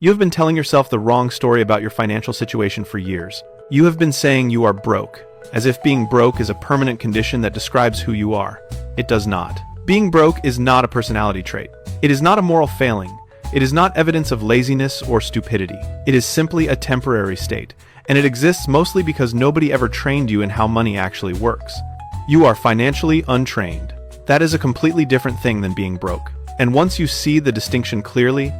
You have been telling yourself the wrong story about your financial situation for years. You have been saying you are broke, as if being broke is a permanent condition that describes who you are. It does not. Being broke is not a personality trait. It is not a moral failing. It is not evidence of laziness or stupidity. It is simply a temporary state, and it exists mostly because nobody ever trained you in how money actually works. You are financially untrained. That is a completely different thing than being broke. And once you see the distinction clearly,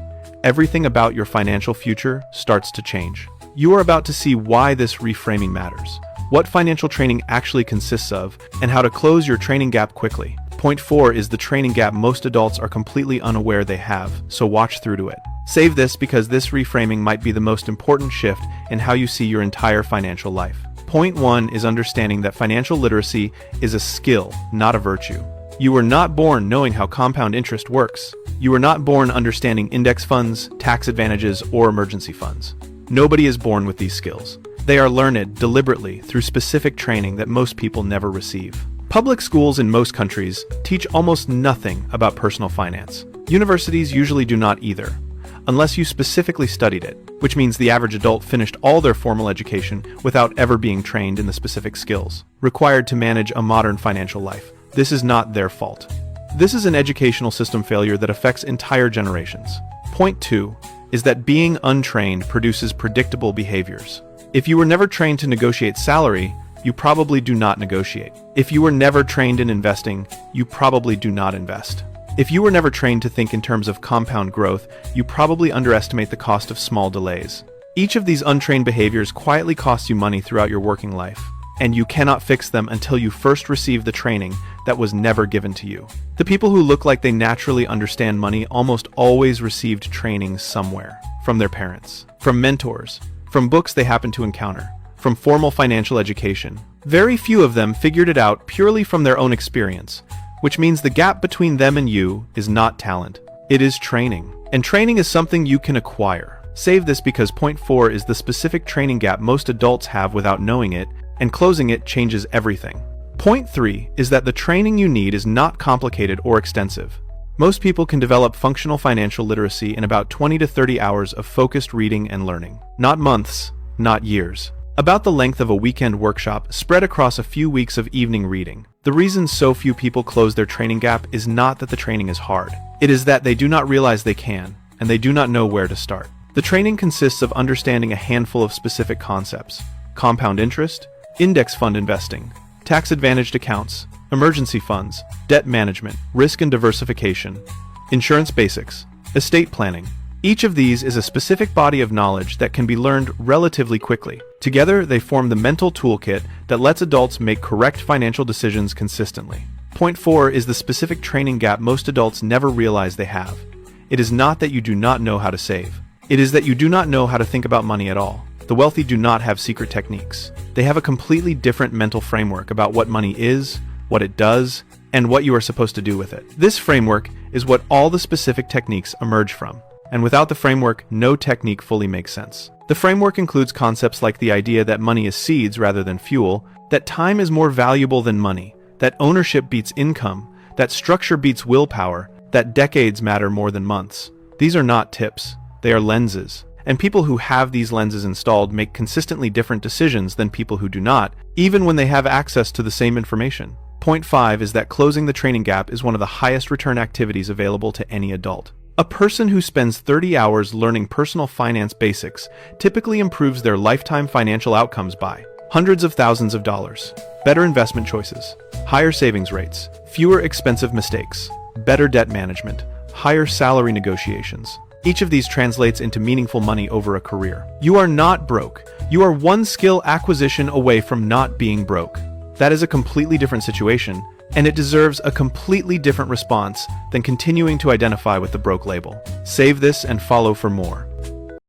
everything about your financial future starts to change. You are about to see why this reframing matters, what financial training actually consists of, and how to close your training gap quickly. Point 4 is the training gap most adults are completely unaware they have, so watch through to it. Save this because this reframing might be the most important shift in how you see your entire financial life. Point 1 is understanding that financial literacy is a skill, not a virtue. You were not born knowing how compound interest works. You were not born understanding index funds, tax advantages, or emergency funds. Nobody is born with these skills. They are learned deliberately through specific training that most people never receive. Public schools in most countries teach almost nothing about personal finance. Universities usually do not either, unless you specifically studied it, which means the average adult finished all their formal education without ever being trained in the specific skills required to manage a modern financial life. This is not their fault. This is an educational system failure that affects entire generations. Point 2 is that being untrained produces predictable behaviors. If you were never trained to negotiate salary, you probably do not negotiate. If you were never trained in investing, you probably do not invest. If you were never trained to think in terms of compound growth, you probably underestimate the cost of small delays. Each of these untrained behaviors quietly costs you money throughout your working life, and you cannot fix them until you first receive the training that was never given to you. The people who look like they naturally understand money almost always received training somewhere, from their parents, from mentors, from books they happened to encounter, from formal financial education. Very few of them figured it out purely from their own experience, which means the gap between them and you is not talent. It is training. And training is something you can acquire. Save this because point 4 is the specific training gap most adults have without knowing it, and closing it changes everything. Point 3 is that the training you need is not complicated or extensive. Most people can develop functional financial literacy in about 20 to 30 hours of focused reading and learning. Not months, not years. About the length of a weekend workshop spread across a few weeks of evening reading. The reason so few people close their training gap is not that the training is hard. It is that they do not realize they can, and they do not know where to start. The training consists of understanding a handful of specific concepts: compound interest, index fund investing, tax-advantaged accounts, emergency funds, debt management, risk and diversification, insurance basics, estate planning. Each of these is a specific body of knowledge that can be learned relatively quickly. Together, they form the mental toolkit that lets adults make correct financial decisions consistently. Point 4 is the specific training gap most adults never realize they have. It is not that you do not know how to save. It is that you do not know how to think about money at all. The wealthy do not have secret techniques. They have a completely different mental framework about what money is, what it does, and what you are supposed to do with it. This framework is what all the specific techniques emerge from. And without the framework, no technique fully makes sense. The framework includes concepts like the idea that money is seeds rather than fuel, that time is more valuable than money, that ownership beats income, that structure beats willpower, that decades matter more than months. These are not tips. They are lenses. And people who have these lenses installed make consistently different decisions than people who do not, even when they have access to the same information. Point 5 is that closing the training gap is one of the highest return activities available to any adult. A person who spends 30 hours learning personal finance basics typically improves their lifetime financial outcomes by hundreds of thousands of dollars, better investment choices, higher savings rates, fewer expensive mistakes, better debt management, higher salary negotiations. Each of these translates into meaningful money over a career. You are not broke. You are one skill acquisition away from not being broke. That is a completely different situation, and it deserves a completely different response than continuing to identify with the broke label. Save this and follow for more.